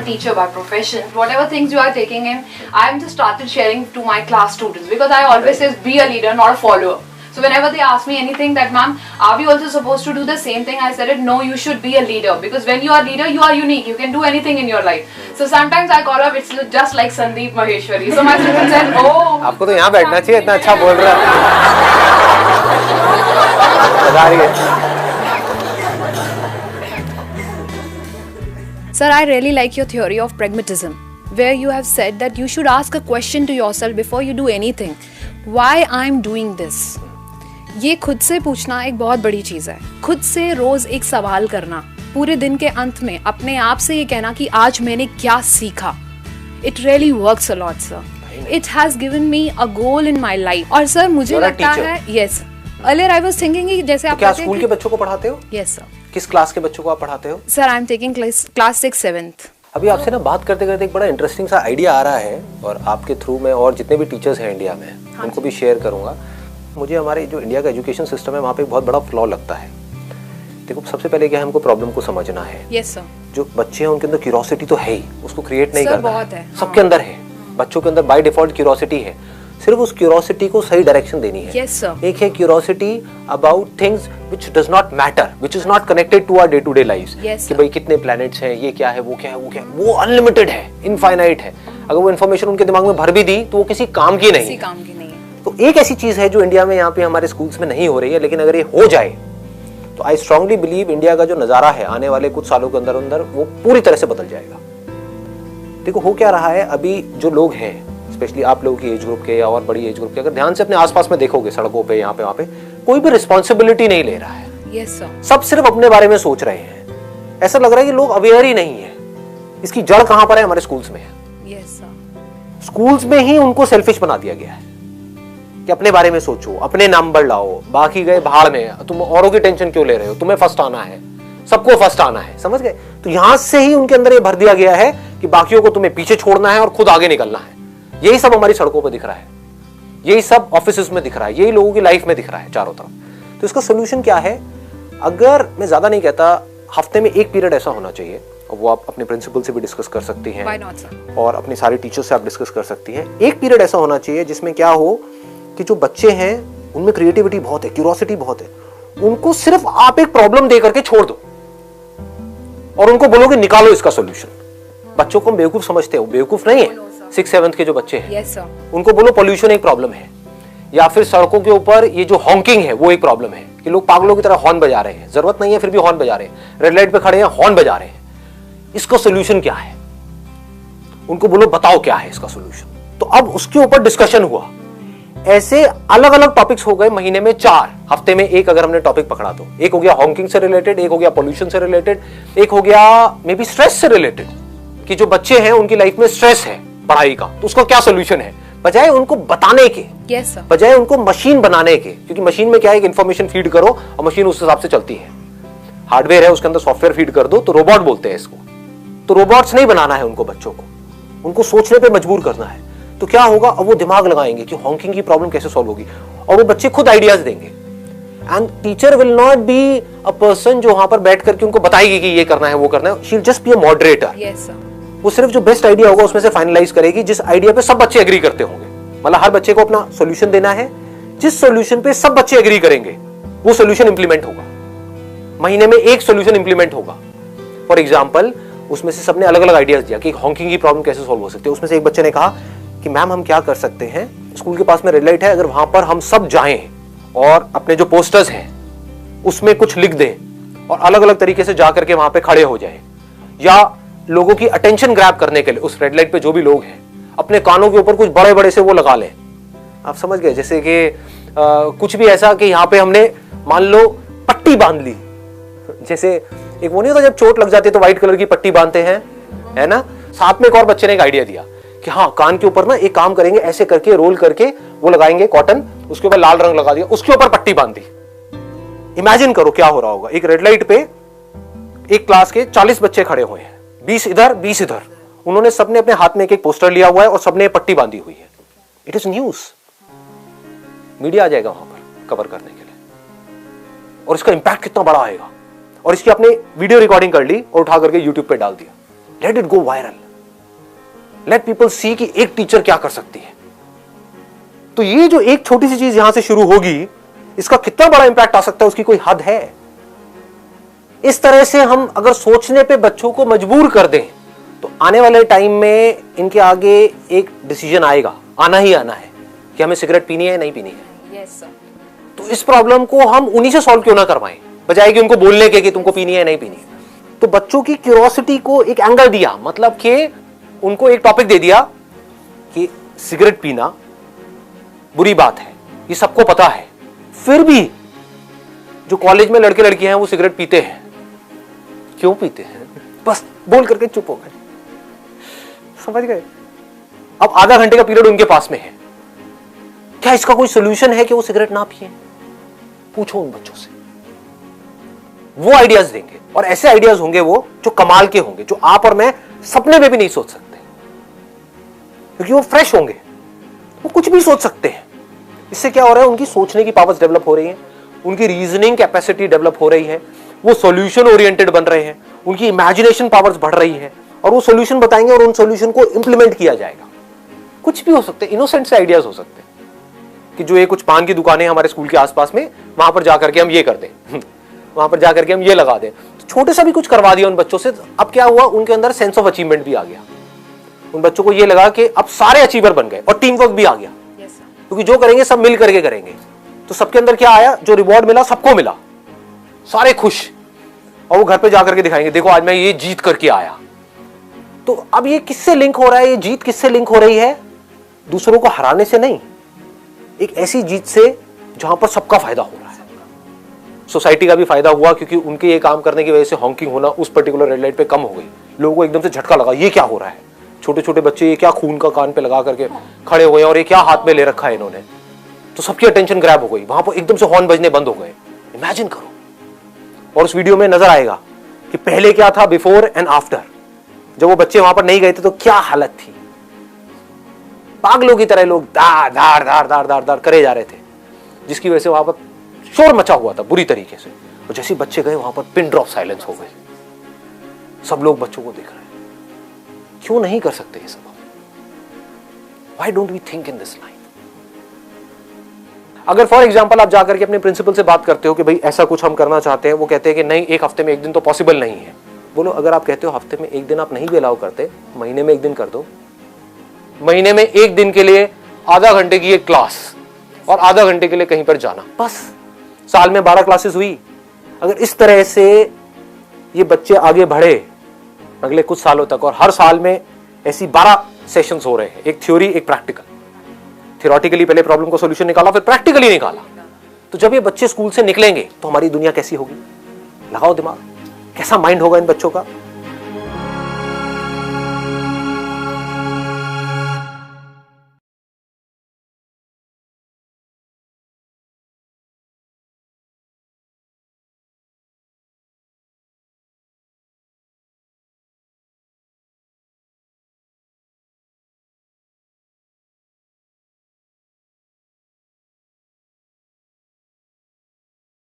teacher by profession. Whatever things you are taking in, I am just started sharing to my class students because I always say be a leader, not a follower. So whenever they ask me anything that ma'am, are we also supposed to do the same thing? I said it, no, you should be a leader because when you are leader, you are unique. You can do anything in your life. So sometimes I call up, it's just like Sandeep Maheshwari. So my students said, oh. आपको तो यहाँ बैठना चाहिए, इतना अच्छा बोल रहा है। Sir, I really like your theory of pragmatism, where you have said that you should ask a question to yourself before you do anything. Why I'm doing this? ये खुद से पूछना एक बहुत बड़ी चीज़ है। खुद से रोज एक सवाल करना, पूरे दिन के अंत में अपने आप से ये कहना कि आज मैंने क्या सीखा। It really works a lot, sir. It has given me a goal in my life. और सर मुझे लगता है, yes. Earlier I was thinking कि जैसे आप क्या स्कूल के बच्चों को पढ़ाते हो? Yes, sir. किस क्लास के बच्चों को आप पढ़ाते हो? Sir, I am taking class 6, 7th. अभी आपसे ना बात करते करते एक बड़ा इंटरेस्टिंग सा आइडिया आ रहा है और आपके थ्रू में और जितने भी टीचर्स हैं इंडिया में उनको भी शेयर करूंगा। मुझे हमारे जो इंडिया का एजुकेशन सिस्टम है वहाँ पे एक बहुत बड़ा फ्लॉ लगता है। देखो सबसे पहले क्या है, हमको प्रॉब्लम को समझना है। Yes sir. जो बच्चे हैं उनके अंदर क्यूरोसिटी तो है ही, उसको क्रिएट नहीं करना है। सबके हाँ। अंदर है, बच्चों के अंदर बाय डिफॉल्ट क्यूरोसिटी है, सिर्फ उस क्यूरोसिटी को सही डायरेक्शन देनी है। yes, sir. एक है curiosity about things which does not matter, which is not connected to our day to day lives, कि भाई कितने प्लैनेट्स हैं, ये क्या है, वो क्या है, वो क्या है, वो अनलिमिटेड है, इनफाइनाइट है। अगर वो इन्फॉर्मेशन उनके दिमाग में भर भी दी तो वो किसी काम की नहीं है। तो एक ऐसी चीज है जो इंडिया में यहाँ पे हमारे स्कूल्स में नहीं हो रही है, लेकिन अगर ये हो जाए तो आई स्ट्रांगली बिलीव इंडिया का जो नजारा है आने वाले कुछ सालों के अंदर अंदर वो पूरी तरह से बदल जाएगा। देखो हो क्या रहा है, अभी जो लोग हैं स्पेशली आप लोगों की एज ग्रुप के या और बड़ी एज ग्रुप के, अगर ध्यान से अपने आसपास में देखोगे, सड़कों पे यहाँ पे वहाँ पे, कोई भी रिस्पॉन्सिबिलिटी नहीं ले रहा है। yes, sir. सब सिर्फ अपने बारे में सोच रहे हैं। ऐसा लग रहा है कि लोग अवेयर ही नहीं है। इसकी जड़ कहां पर है? हमारे स्कूल्स में है। yes, sir. स्कूल्स में ही उनको सेल्फिश बना दिया गया है कि अपने बारे में सोचो, अपने नंबर लाओ, बाकी गए भाड़ में, तुम औरों की टेंशन क्यों ले रहे हो, तुम्हें फर्स्ट आना है, सबको फर्स्ट आना है, समझ गए? तो यहां से ही उनके अंदर ये भर दिया गया है कि बाकियों को तुम्हें पीछे छोड़ना है और खुद आगे निकलना है। यही सब हमारी सड़कों पर दिख रहा है, यही सब ऑफिस में दिख रहा है, यही लोगों की लाइफ में दिख रहा है चारों तरफ। तो इसका सोल्यूशन क्या है? अगर मैं ज्यादा नहीं कहता, हफ्ते में एक पीरियड ऐसा होना चाहिए, और वो आप अपने प्रिंसिपल से भी डिस्कस कर सकती हैं। Why not, sir? और अपने सारे टीचर्स से आप डिस्कस कर सकती हैं। एक पीरियड ऐसा होना चाहिए जिसमें क्या हो कि जो बच्चे हैं उनमें क्रिएटिविटी बहुत है, क्यूरोसिटी बहुत है, उनको सिर्फ आप एक प्रॉब्लम दे करके छोड़ दो और उनको बोलो कि निकालो इसका सोल्यूशन। बच्चों को हम बेवकूफ समझते हैं, वो बेवकूफ नहीं है। 6th 7th के जो बच्चे हैं, yes, sir. उनको बोलो पोल्यूशन एक प्रॉब्लम है, या फिर सड़कों के ऊपर ये जो हॉन्किंग है वो एक प्रॉब्लम है कि लोग पागलों की तरह हॉर्न बजा रहे हैं, जरूरत नहीं है फिर भी हॉर्न बजा रहे हैं, रेड लाइट पे खड़े हैं हॉर्न बजा रहे हैं, इसका सोल्यूशन क्या है? उनको बोलो बताओ क्या है इसका सोल्यूशन। तो अब उसके ऊपर डिस्कशन हुआ। ऐसे अलग अलग टॉपिक्स हो गए, महीने में 4, हफ्ते में एक अगर हमने टॉपिक पकड़ा तो एक हो गया हॉन्किंग से रिलेटेड, एक हो गया पोल्यूशन से रिलेटेड, एक हो गया मे बी स्ट्रेस से रिलेटेड कि जो बच्चे हैं उनकी लाइफ में स्ट्रेस है पढ़ाई का, तो उसका क्या सोल्यूशन है, बजाय उनको बताने के, yes, बजाय उनको मशीन बनाने के। क्योंकि मशीन में क्या है, इंफॉर्मेशन फीड करो और मशीन उस हिसाब से चलती है। हार्डवेयर है उसके अंदर सॉफ्टवेयर फीड कर दो तो रोबोट बोलते हैं इसको। तो रोबोट्स नहीं बनाना है उनको, बच्चों को उनको सोचने पे मजबूर करना है। तो क्या होगा, अब वो दिमाग लगाएंगे कि हॉन्किंग की प्रॉब्लम कैसे सॉल्व होगी, और वो बच्चे खुद आइडियाज देंगे। And teacher will not be a person जो वहां पर बैठ करके उनको बताएगी कि ये करना है वो करना है। She will just be a moderator. yes, sir. वो सिर्फ जो बेस्ट आइडिया होगा उसमें से फाइनलाइज करेगी, जिस आइडिया पे सब बच्चे एग्री करते होंगे। मतलब हर बच्चे को अपना सॉल्यूशन देना है, जिस सॉल्यूशन पे सब बच्चे एग्री करेंगे वो सॉल्यूशन इंप्लीमेंट होगा। महीने में एक सॉल्यूशन इंप्लीमेंट होगा। फॉर एग्जांपल उसमें से सबने अलग अलग आइडियाज दिया कि हॉन्किंग की प्रॉब्लम कैसे सॉल्व हो सकती है। उसमें से एक बच्चे ने कहा कि मैम हम क्या कर सकते हैं, स्कूल के पास में रेड लाइट है, अगर वहां पर हम सब जाएं और अपने जो पोस्टर्स हैं उसमें कुछ लिख दें और अलग अलग तरीके से जाकर के वहां पे खड़े हो जाएं, या लोगों की अटेंशन ग्रैब करने के लिए उस रेड लाइट पे जो भी लोग हैं अपने कानों के ऊपर कुछ बड़े बड़े से वो लगा लें। आप समझ गए, जैसे कि कुछ भी ऐसा कि यहाँ पे हमने मान लो पट्टी बांध ली, जैसे एक वो नहीं होता जब चोट लग जाती है तो व्हाइट कलर की पट्टी बांधते हैं, है ना। साथ में एक और बच्चे ने एक आइडिया दिया कि हाँ कान के ऊपर ना एक काम करेंगे, ऐसे करके रोल करके वो लगाएंगे कॉटन, उसके ऊपर लाल रंग लगा दिया, उसके ऊपर पट्टी बांध दी। इमेजिन करो क्या हो रहा होगा। एक रेड लाइट पे एक क्लास के 40 बच्चे खड़े हुए हैं, 20 इधर 20 इधर, उन्होंने सबने अपने हाथ में एक पोस्टर लिया हुआ है और सबने पट्टी बांधी हुई है। इट इज न्यूज, मीडिया आ जाएगा वहां पर कवर करने के लिए, और इसका इंपैक्ट कितना बड़ा आएगा। और इसकी आपने वीडियो रिकॉर्डिंग कर ली और उठा करके यूट्यूब पे डाल दिया, let it go viral, let people see कि एक टीचर क्या कर सकती है। तो ये जो एक छोटी सी चीज यहां से शुरू होगी, इसका कितना बड़ा इंपैक्ट आ सकता है उसकी कोई हद है। इस तरह से हम अगर सोचने पे बच्चों को मजबूर कर दें तो आने वाले टाइम में इनके आगे एक डिसीजन आएगा, आना ही आना है कि हमें सिगरेट पीनी है या नहीं पीनी है। Yes sir. तो इस प्रॉब्लम को हम उन्हीं से सॉल्व क्यों ना करवाएं, बजाय कि उनको बोलने के कि तुमको पीनी है नहीं पीनी है। तो बच्चों की क्यूरियोसिटी को एक एंगल दिया, मतलब कि उनको एक टॉपिक दे दिया कि सिगरेट पीना बुरी बात है, ये सबको पता है, फिर भी जो कॉलेज में लड़के लड़कियां हैं वो सिगरेट पीते हैं। क्यों पीते हैं, बस बोल करके चुप हो गए। समझ गए? अब आधा घंटे का पीरियड उनके पास में है, क्या इसका कोई सोल्यूशन है कि वो सिगरेट ना पिए? पूछो उन बच्चों से, वो आइडियाज देंगे, और ऐसे आइडियाज होंगे वो जो कमाल के होंगे, जो आप और मैं सपने में भी नहीं सोच सकते, क्योंकि वो फ्रेश होंगे, वो कुछ भी सोच सकते हैं। इससे क्या हो रहा है, उनकी सोचने की पावर्स डेवलप हो रही है, उनकी रीजनिंग कैपेसिटी डेवलप हो रही है, वो सॉल्यूशन ओरिएंटेड बन रहे हैं, उनकी इमेजिनेशन पावर्स बढ़ रही है, और वो सॉल्यूशन बताएंगे और उन सॉल्यूशन को इंप्लीमेंट किया जाएगा। कुछ भी हो सकते हैं, इनोसेंट से आइडियाज हो सकते हैं कि जो ये कुछ पान की दुकानें हमारे स्कूल के आसपास में, वहां पर जाकर के हम ये कर दें, वहां पर जाकर के हम ये लगा दें। तो छोटे सा भी कुछ करवा दिया उन बच्चों से, अब क्या हुआ, उनके अंदर सेंस ऑफ अचीवमेंट भी आ गया। उन बच्चों को ये लगा कि अब सारे अचीवर बन गए, और टीम वर्क भी आ गया, क्योंकि जो करेंगे सब मिल करके करेंगे। तो सबके अंदर क्या आया, जो रिवॉर्ड मिला सबको मिला, सारे खुश, और वो घर पे जाकर के दिखाएंगे, देखो आज मैं ये जीत करके आया। तो अब ये किससे लिंक हो रहा है, ये जीत किससे लिंक हो रही है? दूसरों को हराने से नहीं, एक ऐसी जीत से जहां पर सबका फायदा हो रहा है। सोसाइटी का भी फायदा हुआ, क्योंकि उनके ये काम करने की वजह से हॉकिंग होना उस पर्टिकुलर रेड लाइट पे कम हो गई। लोगों को एकदम से झटका लगा, ये क्या हो रहा है, छोटे छोटे बच्चे ये क्या खून का कान पे लगा करके खड़े हुए हैं, और ये क्या हाथ में ले रखा है इन्होंने। तो सबकी अटेंशन ग्रैब हो गई, वहां पर एकदम से हॉर्न बजने बंद हो गए। इमेजिन करो, और उस वीडियो में नजर आएगा कि पहले क्या था, बिफोर एंड आफ्टर। जब वो बच्चे वहां पर नहीं गए थे तो क्या हालत थी, पागलों की तरह लोग दार दार दार दार दार दार करे जा रहे थे, जिसकी वजह से वहां पर शोर मचा हुआ था बुरी तरीके से। और जैसे बच्चे गए वहां पर पिन ड्रॉप साइलेंस हो गए, सब लोग बच्चों को देख रहे हैं। क्यों नहीं कर सकते ये सब? Why don't we think in this line? अगर फॉर एग्जाम्पल आप जाकर के अपने प्रिंसिपल से बात करते हो कि भाई ऐसा कुछ हम करना चाहते हैं, वो कहते हैं कि नहीं, एक हफ्ते में एक दिन तो पॉसिबल नहीं है। बोलो, अगर आप कहते हो हफ्ते में एक दिन आप नहीं भी अलाउ करते, महीने में एक दिन कर दो। महीने में एक दिन के लिए आधा घंटे की एक क्लास और आधा घंटे के लिए कहीं पर जाना, बस। साल में 12 क्लासेस हुई। अगर इस तरह से ये बच्चे आगे बढ़े अगले कुछ सालों तक, और हर साल में ऐसी 12 सेशंस हो रहे हैं, एक थ्योरी एक प्रैक्टिकल। थियोरेटिकली पहले प्रॉब्लम का सॉल्यूशन निकाला, फिर प्रैक्टिकली निकाला। तो जब ये बच्चे स्कूल से निकलेंगे तो हमारी दुनिया कैसी होगी? लगाओ दिमाग, कैसा माइंड होगा इन बच्चों का।